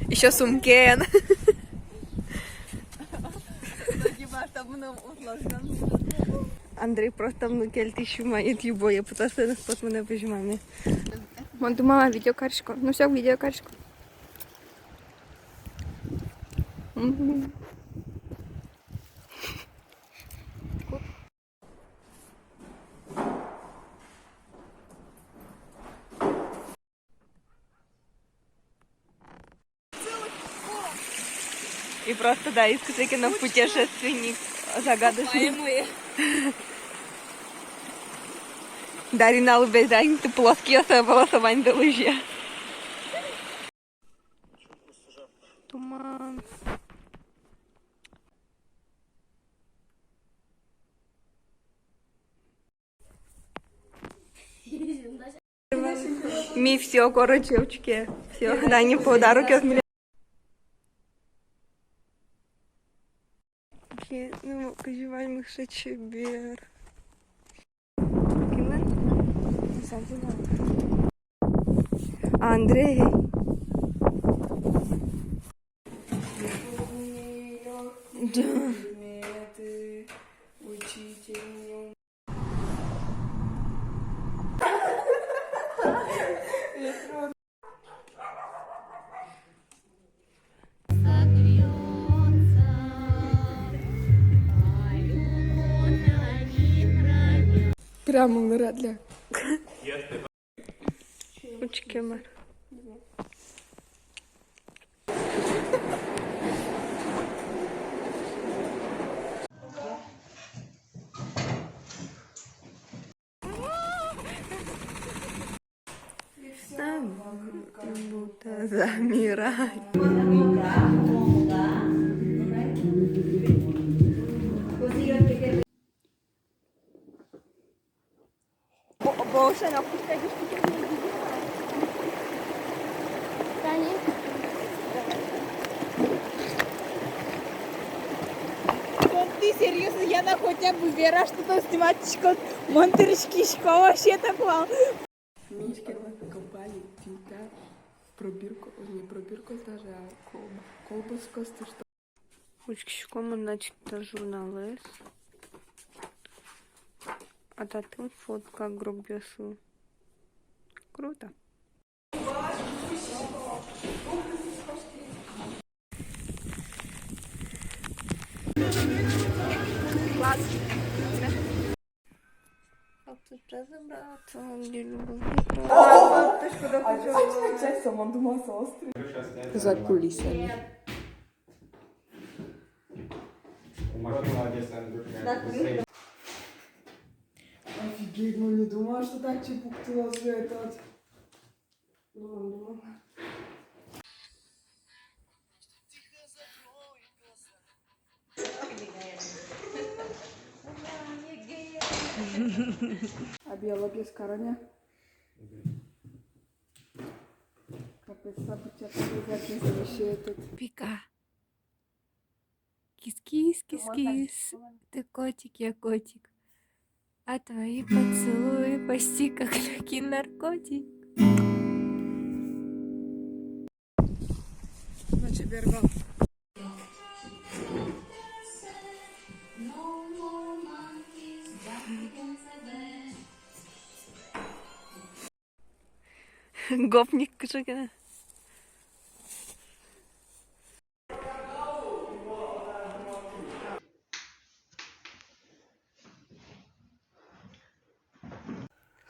Еще сумкен. Андрей просто внукель тысячу монет любое, потому что спот мене пожимами. Вон думала видеокарочку. Ну все, видеокарочку. И просто, да, Искусякина путешественник загадочный. Дарина Лубезань, ты плоский голосование до лыжи. Туман. Ми все, корочевчики. Все, да, не подарок от меня. Ну, кажіваємо ще чебер. Кімен? Андрей. Да. Прямо на радля. Учки мар. Будто замирай. Боже, на пускай ты серьезно, я на хотя бы вера, что там снимать монтырочки, вообще такое. Мишки копали тюка в пробирку, не пробирку даже, а колбаску, что. Ручки щеком, значит, журналист. А тату фотка грубесу. Круто. Класс. А тут разобраться, где любовь. Часть сама думала острый. За кулисами. Офигеть, ну не думала, что так чепуктила все это. Думала. А биология с короня? Капец, события обязательно завещает. Пика. Кис-кис, кис-кис. Ты котик, я котик. А твои поцелуи почти как легкий наркотик. Значит, Бергал. Гопник, кшика.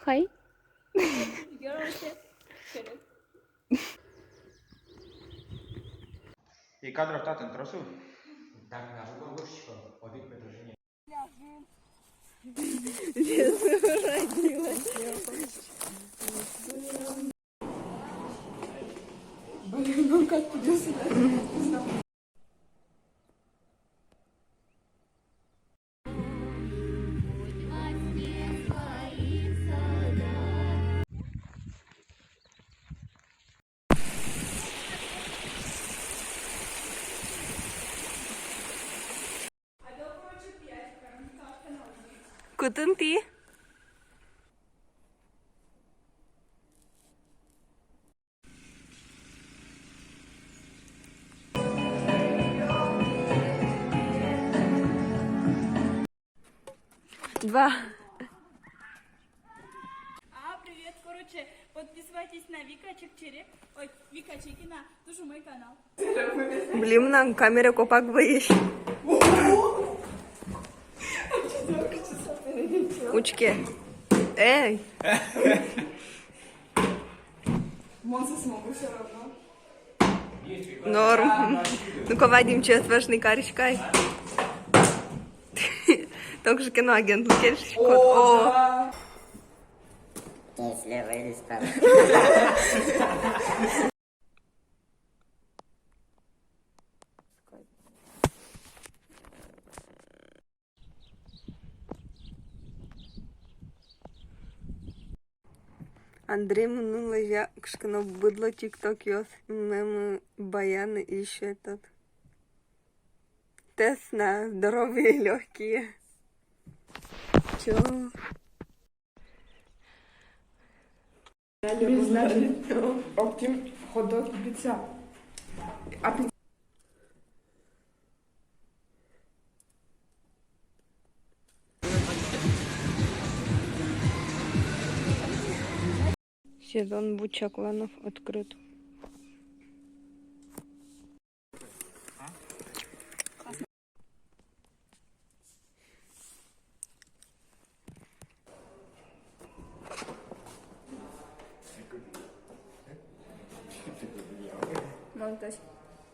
Хай. I kadrów taten trosu? Tak, na wyborówko. Odykły to się nie. Блин, ну как придется? Кутын ти? 2. Привет, короче, подписывайтесь на Вика Чекчере. Ой, Вика Чекина, тоже мой канал. Блин, нам камера копак боишь. Учки. Эй. Монса смогу все равно. Норм. Ну-ка, Вадим, чувствуешь, не каричкай. Только же киноагент Лукельщик. О, Есть левая или справа? Андрей Мунула, кшкано быдло тик-ток йос, мемы, баяны и еще этот. Тест на здоровые и легкие. Чё? Оптим ходок и пицца. Сезон бучакланов открыт. Монтаж.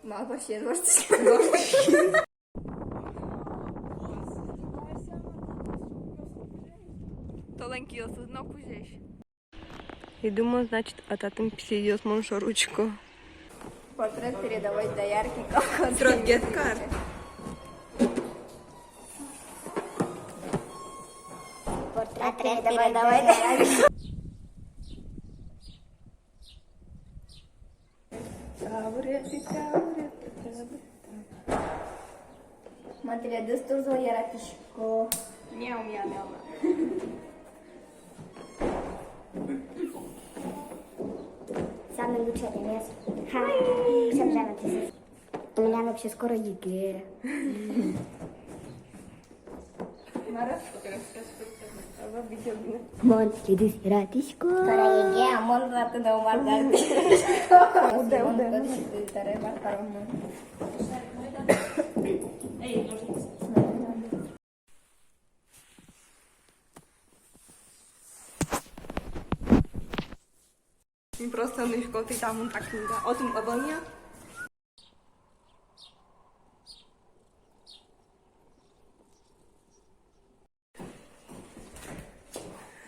Мама ще дощ. Толенький осудно кузеш. И думаю, значит, а татым писидет моншу ручку. Портрет передавать доярки как Срок гет-карт. Портрет передавать доярки. Смотри, дестур зо яратишко. Мяу, мяу, мяу. Самый лучший место. Всем нравится. У меня вообще скоро ЕГЭ. Мон, иди с ратишко. Скоро ЕГЭ, а мон раты на умаргар. Не просто нышко, ты там он так книга. От им обоня.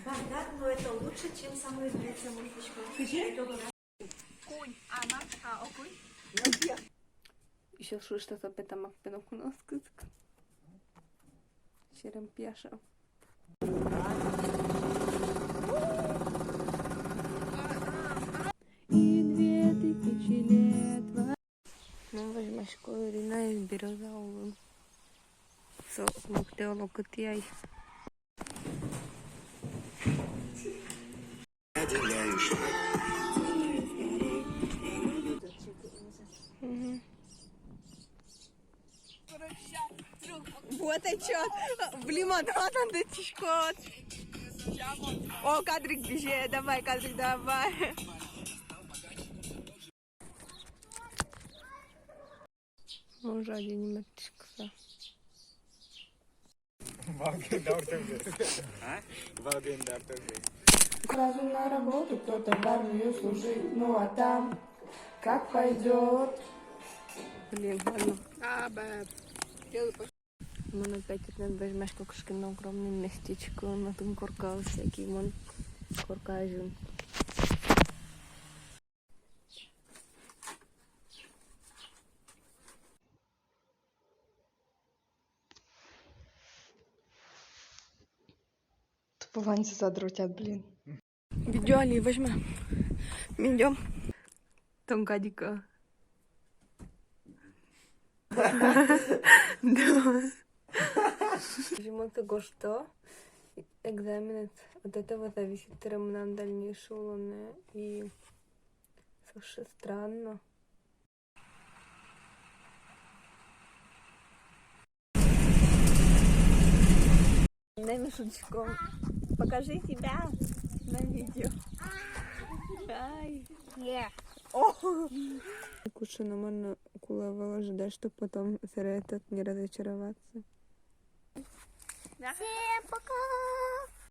Бардак, но это лучше, чем самоизолиция мультичка. Кунь, она, окунь. Еще что-то петамак пенок у нас кызык. Черем пьяша. И 2000 лет. Ну, возьмешь курина и березовую. Со локтеолокотияй. Вот и чё. Блин, вот он ты тишкот. О, кадрик бежит. Давай, кадрик, давай. Може, один метрикса. Сразу на работу, кто-то в армию служить, ну а там как пойдет. Блин, ладно. Мон опять возьмешь как на огромное местечко, на том коркал всякий, мон коркажин. Тупованцы задротят, блин. Видео Али, возьми. Идем. Там гадика. Да. Почему того, что экзамен от этого зависит нам дальнейшее уланы. И слушай, странно. Дай Мишуточку. Покажи себя на видео. Ай. О! Куша нормально укулывала, ожидая, что потом этот не разочароваться. Всем пока!